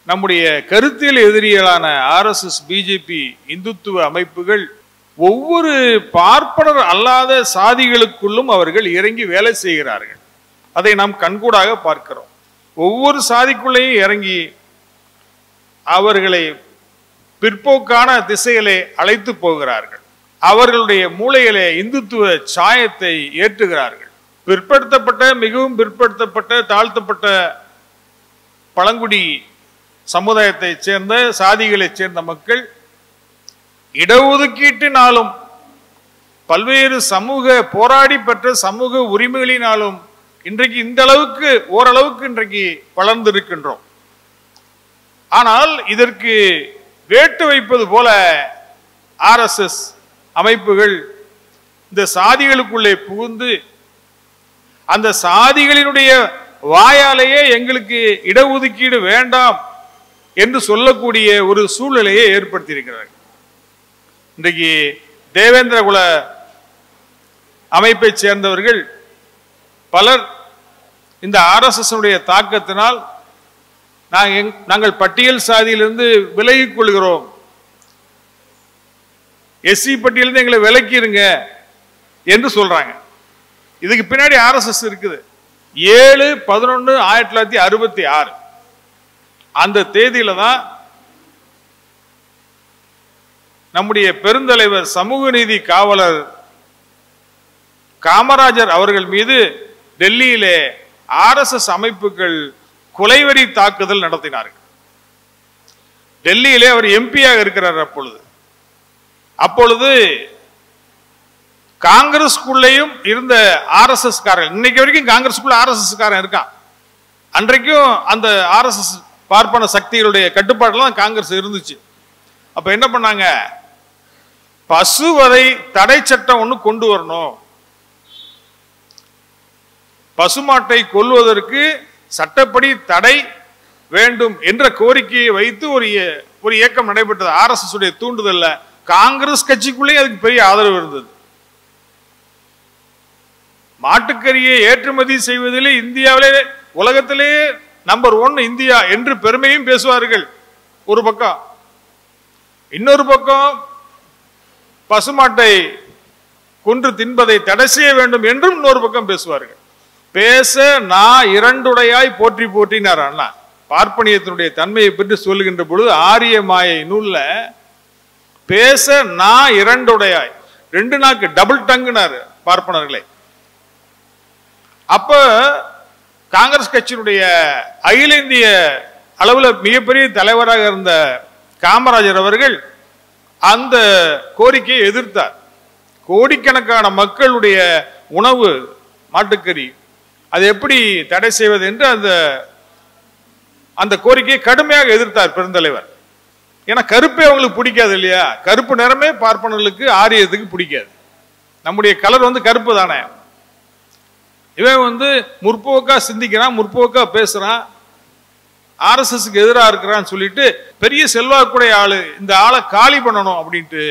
நம்முடைய கருத்தியல் எதிரிகளான RSS, BJP, இந்துத்துவ அமைப்புகள் ஒவ்வொரு பார்ப்பனர் அல்லாத சாதிகளுக்குள்ளும் அவர்கள் இறங்கி வேலை செய்கிறார்கள். அதை நாம் கண்கூடாக பார்க்கிறோம். ஒவ்வொரு சாதிக்குள்ளேயும் இறங்கி அவர்களை பிற்போக்கான திசையிலே அழைத்து போகிறார்கள். அவர்களுடைய மூளையிலே இந்துத்துவ சாயத்தை ஏற்றுகிறார்கள். பிற்படுத்தப்பட்ட, மிகவும் பிற்படுத்தப்பட்ட, தாழ்த்தப்பட்ட பழங்குடி சமுதாயத்தைச் சேர்ந்த சாதிகளைச் சேர்ந்த மக்கள் இடஒதுக்கீட்டினாலும் பல்வேறு சமூக போராடி பெற்ற சமூக உரிமைகளினாலும் இன்றைக்கு இந்த அளவுக்கு ஓரளவுக்கு இன்றைக்கு வளர்ந்திருக்கின்றோம். ஆனால் இதற்கு வேட்டு வைப்பது போல RSS அமைப்புகள் இந்த சாதிகளுக்குள்ளே புகுந்து அந்த சாதிகளினுடைய வாயாலேயே எங்களுக்கு இடஒதுக்கீடு வேண்டாம் என்று சொல்லக்கூடிய ஒரு சூழ்நிலையை ஏற்படுத்தியிருக்கிறார்கள். இன்றைக்கு தேவேந்திர குல அமைப்பை சேர்ந்தவர்கள் பலர் இந்த RSS தாக்கத்தினால் நாங்கள் பட்டியல் சாதியிலிருந்து விலகிக் கொள்கிறோம், SC பட்டியலிருந்து எங்களை விலக்கிருங்க என்று சொல்றாங்க. இதுக்கு பின்னாடி RSS இருக்குது. 7/11/1966 அந்த தேதியில தான் நம்முடைய பெருந்தலைவர் சமூக நீதி காவலர் காமராஜர் அவர்கள் மீது டெல்லியிலே RSS அமைப்புகள் கொலைவெறி தாக்குதல் நடத்தினார்கள். டெல்லியிலே அவர் எம்பியாக இருக்கிறார். அப்பொழுது காங்கிரஸ்குள்ளேயும் இருந்த RSS காரர்கள், இன்னைக்கு வரைக்கும் காங்கிரஸ்குள்ள RSS காரன் இருக்கான். அன்றைக்கும் அந்த RSS பார்ப்பன சக்திகளுடைய கட்டுப்பாடுலாம் காங்கிரஸ் இருந்துச்சு. அப்ப என்ன பண்ணாங்க, பசுவதை தடை சட்டம் ஒன்று கொண்டு வரணும், பசுமாட்டை கொல்வதற்கு சட்டப்படி தடை வேண்டும் என்ற கோரிக்கையை வைத்து ஒரு இயக்கம் நடைபெற்றது. RSS உடைய தூண்டுதல்ல காங்கிரஸ் கட்சிக்குள்ளே அதுக்கு பெரிய ஆதரவு இருந்தது. மாட்டுக்கறியை ஏற்றுமதி செய்வதிலே இந்தியாவிலே உலகத்திலே நம்பர் 1 இந்தியா என்று பெருமையும் பேசுவார்கள் ஒரு பக்கம். இன்னொரு பக்கம் பசுமாட்டை கொன்று தின்பதை தடை செய்ய வேண்டும் என்றும் இன்னொரு பக்கம் பேசுவார்கள். பேச நான் இரண்டுடையாய் போற்றி போற்றினார் அண்ணா. பார்ப்பனியத்தினுடைய தன்மையை பற்றி சொல்லுகின்ற பொழுது ஆரிய மாயை நூல்ல பேச நான் இரண்டுடையாய், 2 நாக்கு டபுள் டங்குனாரு பார்ப்பனர்களை. அப்ப காங்கிரஸ் கட்சியினுடைய அகில இந்திய அளவில் மிகப்பெரிய தலைவராக இருந்த காமராஜர் அவர்கள் அந்த கோரிக்கையை எதிர்த்தார். கோடிக்கணக்கான மக்களுடைய உணவு மாட்டுக்கறி, அதை எப்படி தடை செய்வது என்று அந்த கோரிக்கையை கடுமையாக எதிர்த்தார் பெருந்தலைவர். ஏன்னா கருப்பே அவங்களுக்கு பிடிக்காது இல்லையா, கருப்பு நிறமே பார்ப்பனர்களுக்கு ஆரியத்துக்கு பிடிக்காது. நம்முடைய கலர் கருப்பு தானே. இவன் முற்போக்கா சிந்திக்கிறான், முற்போக்கா பேசுறான், RSSக்கு எதிராக இருக்கிறான்னு சொல்லிட்டு பெரிய செல்வாக்குடைய ஆளு, இந்த ஆளை காலி பண்ணணும் அப்படின்ட்டு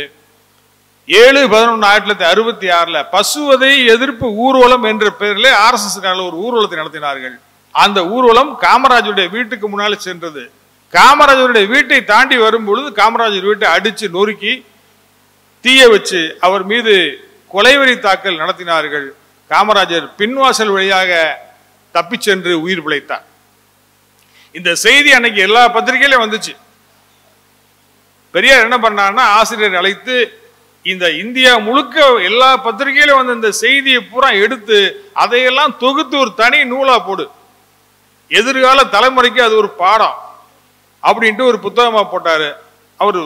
7/11/1966 பசுவதை எதிர்ப்பு ஊர்வலம் என்ற பெயரில் RSS ஒரு ஊர்வலத்தை நடத்தினார்கள். அந்த ஊர்வலம் காமராஜருடைய வீட்டுக்கு முன்னால சென்றது. காமராஜருடைய வீட்டை தாண்டி வரும்பொழுது காமராஜர் வீட்டை அடிச்சு நொறுக்கி தீய வச்சு அவர் மீது கொலைவெறி தாக்கல் நடத்தினார்கள். காமராஜர் பின்வாசல் வழியாக தப்பி சென்று உயிர் பிழைத்தார். இந்த செய்தி அன்னைக்கு எல்லா பத்திரிகையிலும் வந்துச்சு. பெரியார் என்ன பண்ணார்னா, ஆசிரியர் அழைத்து இந்த இந்தியா முழுக்க எல்லா பத்திரிகையிலும் இந்த செய்தியை பூரா எடுத்து அதையெல்லாம் தொகுத்து ஒரு தனி நூலா போடு, எதிர்கால தலைமுறைக்கு அது ஒரு பாடம் அப்படின்ட்டு ஒரு புத்தகமா போட்டாரு. அவரு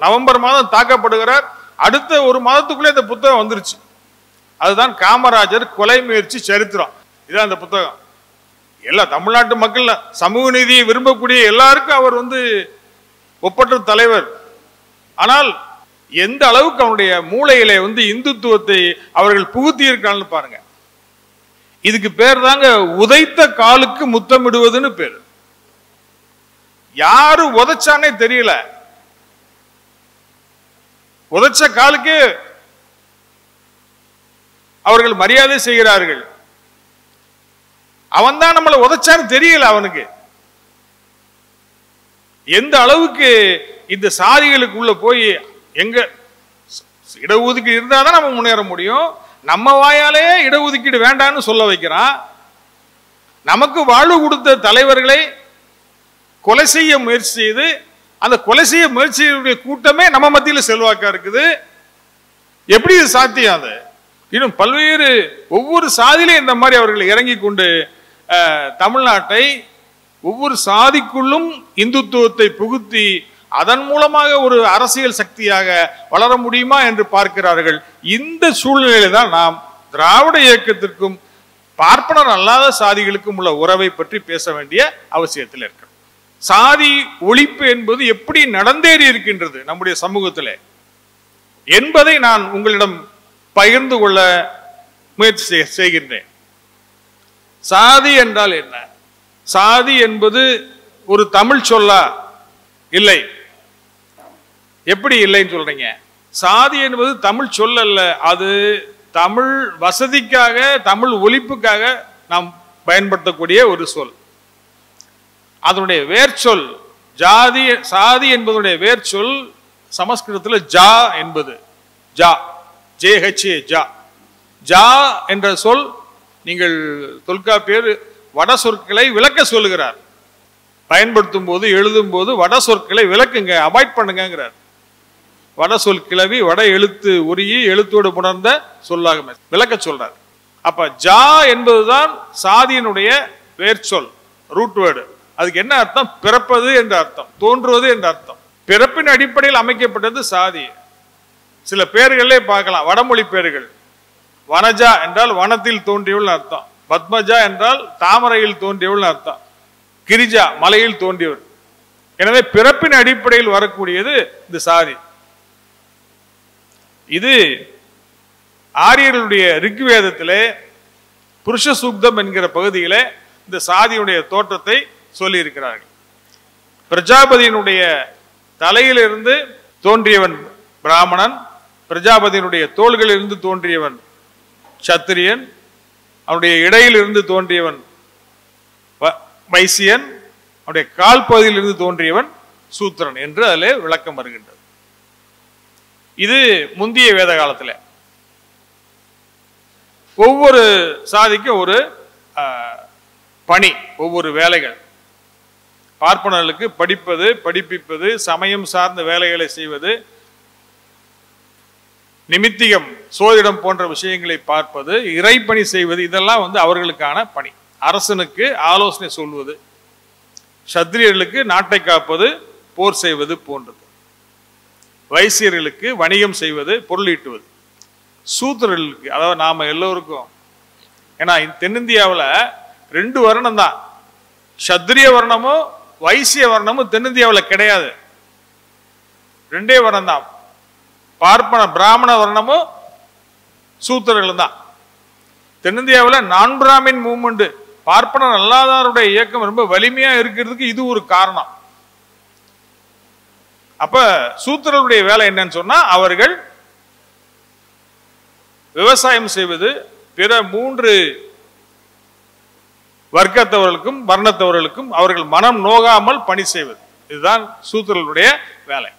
நவம்பர் மாதம் தாக்கப்படுகிறார். அடுத்த ஒரு மாதத்துக்குள்ளே இந்த புத்தகம் வந்துருச்சு. அதுதான் காமராஜர் கொலை முயற்சி சரித்திரம். இதான் அந்த புத்தகம். எல்லா தமிழ்நாட்டு மக்கள் சமூக நீதியை விரும்பக்கூடிய எல்லாருக்கும் அவர் ஒப்பற்ற தலைவர். ஆனால் எந்த அளவுக்கு அவனுடைய மூளையிலே இந்துத்துவத்தை அவர்கள் புகுத்தி இருக்கான்னு பாருங்க. இதுக்கு பேர் தாங்க உதைத்த காலுக்கு முத்தமிடுவதுன்னு பேரு. யாரு உதைச்சானே தெரியல, உதைச்ச காலுக்கு அவர்கள் மரியாதை செய்கிறார்கள். அவன் தான் நம்மளை உதைச்சான்னு தெரியல அவனுக்கு. எந்த அளவுக்கு இந்த சாதிகளுக்குள்ள போய் எங்க இடஒதுக்கீடு இருந்தாதான் நம்ம முன்னேற முடியும். நம்ம வாயாலே இடஒதுக்கீடு வேண்டான்னு சொல்ல வைக்கிறான். நமக்கு வாழ்வு கொடுத்த தலைவர்களை கொலை செய்ய முயற்சி செய்து அந்த கொலை செய்ய முயற்சியுடைய கூட்டமே நம்ம மத்தியில் செல்வாக்கா இருக்குது. எப்படி இது சாத்தியம்? அது இன்னும் பல்வேறு ஒவ்வொரு சாதியிலும் இந்த மாதிரி அவர்கள் இறங்கி கொண்டு தமிழ்நாட்டை ஒவ்வொரு சாதிக்குள்ளும் இந்துத்துவத்தை புகுத்தி அதன் மூலமாக ஒரு அரசியல் சக்தியாக வளர முடியுமா என்று பார்க்கிறார்கள். இந்த சூழ்நிலையில தான் நாம் திராவிட இயக்கத்திற்கும் பார்ப்பனர் அல்லாத சாதிகளுக்கும் உள்ள உறவை பற்றி பேச வேண்டிய அவசியத்தில் இருக்கிறோம். சாதி ஒழிப்பு என்பது எப்படி நடந்தேறி இருக்கின்றது நம்முடைய சமூகத்தில் என்பதை நான் உங்களிடம் பகிர்ந்து கொள்ள முயற்சி செய்கின்றேன். சாதி என்றால் என்ன? சாதி என்பது ஒரு தமிழ் சொல்லா? இல்லை. எப்படி இல்லைன்னு சொல்றீங்க? சாதி என்பது தமிழ் சொல் அல்ல. அது தமிழ் வசதிக்காக, தமிழ் ஒலிப்புக்காக நாம் பயன்படுத்தக்கூடிய ஒரு சொல். அதனுடைய வேர்ச்சொல் ஜாதி. சாதி என்பதனுடைய வேர்ச்சொல் சமஸ்கிருதத்தில் ஜா என்பது. ஜா, ஜேஹெச்ஏ, ஜா. ஜா என்ற சொல் நீங்கள் தொல்காப்பியர் வட சொற்களை விளக்க சொல்லுகிறார். பயன்படுத்தும் போது எழுதும் போது வட சொற்களை விளக்குங்க, அவாய்ட் பண்ணுங்கிறார். வட சொல் கிளவி, வட எழுத்து உருகி எழுத்தோடு புணர்ந்த சொல்லாக விளக்க சொல்றார். அப்ப ஜா என்பதுதான் சாதியினுடைய வேர்ச்சொல், ரூட் வேர்டு. அதுக்கு என்ன அர்த்தம்? பிறப்பது என்ற அர்த்தம், தோன்றுவது என்ற அர்த்தம். பிறப்பின் அடிப்படையில் அமைக்கப்பட்டது சாதி. சில பெயர்களே பார்க்கலாம், வடமொழி பெயர்கள். வனஜா என்றால் வனத்தில் தோன்றியவள் அர்த்தம். பத்மஜா என்றால் தாமரையில் தோன்றியவள் அர்த்தம். கிரிஜா மலையில் தோன்றியவர். எனவே பிறப்பின் அடிப்படையில் வரக்கூடியது இந்த சாதி. இது ஆரியர்களுடைய ரிக்வேதத்திலே புருஷ சூக்தம் என்கிற பகுதியிலே இந்த சாதியுடைய தோற்றத்தை சொல்லி இருக்கிறார்கள். பிரஜாபதியினுடைய தலையிலிருந்து தோன்றியவன் பிராமணன், பிரஜாபதியினுடைய தோள்களிலிருந்து தோன்றியவன் சத்திரியன், அவனுடைய இடையிலிருந்து தோன்றியவன் வைசியன், அவனுடைய கால் பகுதியிலிருந்து தோன்றியவன் சூத்திரன் என்று அதில் விளக்கம் வருகின்றது. இது முந்திய வேத காலத்தில் ஒவ்வொரு சாதிக்கும் ஒரு பணி, ஒவ்வொரு வேலைகள். பார்ப்பனர்களுக்கு படிப்பது, படிப்பிப்பது, சமயம் சார்ந்த வேலைகளை செய்வது, நிமித்திகம் சோதிடம் போன்ற விஷயங்களை பார்ப்பது, இறைப்பணி செய்வது, இதெல்லாம் அவர்களுக்கான பணி. அரசனுக்கு ஆலோசனை சொல்வது, சத்திரியர்களுக்கு நாட்டை காப்பது, போர் செய்வது போன்றது. வைசியர்களுக்கு வணிகம் செய்வது, பொருளீட்டுவது. சூத்திரர்களுக்கு, அதாவது நாம எல்லோருக்கும், ஏன்னா தென்னிந்தியாவில் 2 வர்ணம் தான், சத்திரிய வர்ணமும் வைசிய வர்ணமும் தென்னிந்தியாவில் கிடையாது. 2 வர்ணம் தான். பார்ப்பன பிராமண வர்ணமும் சூத்திரர்கள் தான். தென்னிந்தியாவில் நான் பிராமின் மூவ்மெண்ட், பார்ப்பனர் அல்லாதாருடைய இயக்கம் ரொம்ப வலிமையா இருக்கிறதுக்கு இது ஒரு காரணம். அப்ப சூத்திரர்களுடைய வேலை என்னன்னு சொன்னா, அவர்கள் விவசாயம் செய்வது, பிற 3 வர்க்கத்தவர்களுக்கும் வர்ணத்தவர்களுக்கும் அவர்கள் மனம் நோகாமல் பணி செய்வது, இதுதான் சூத்திரர்களுடைய வேலை.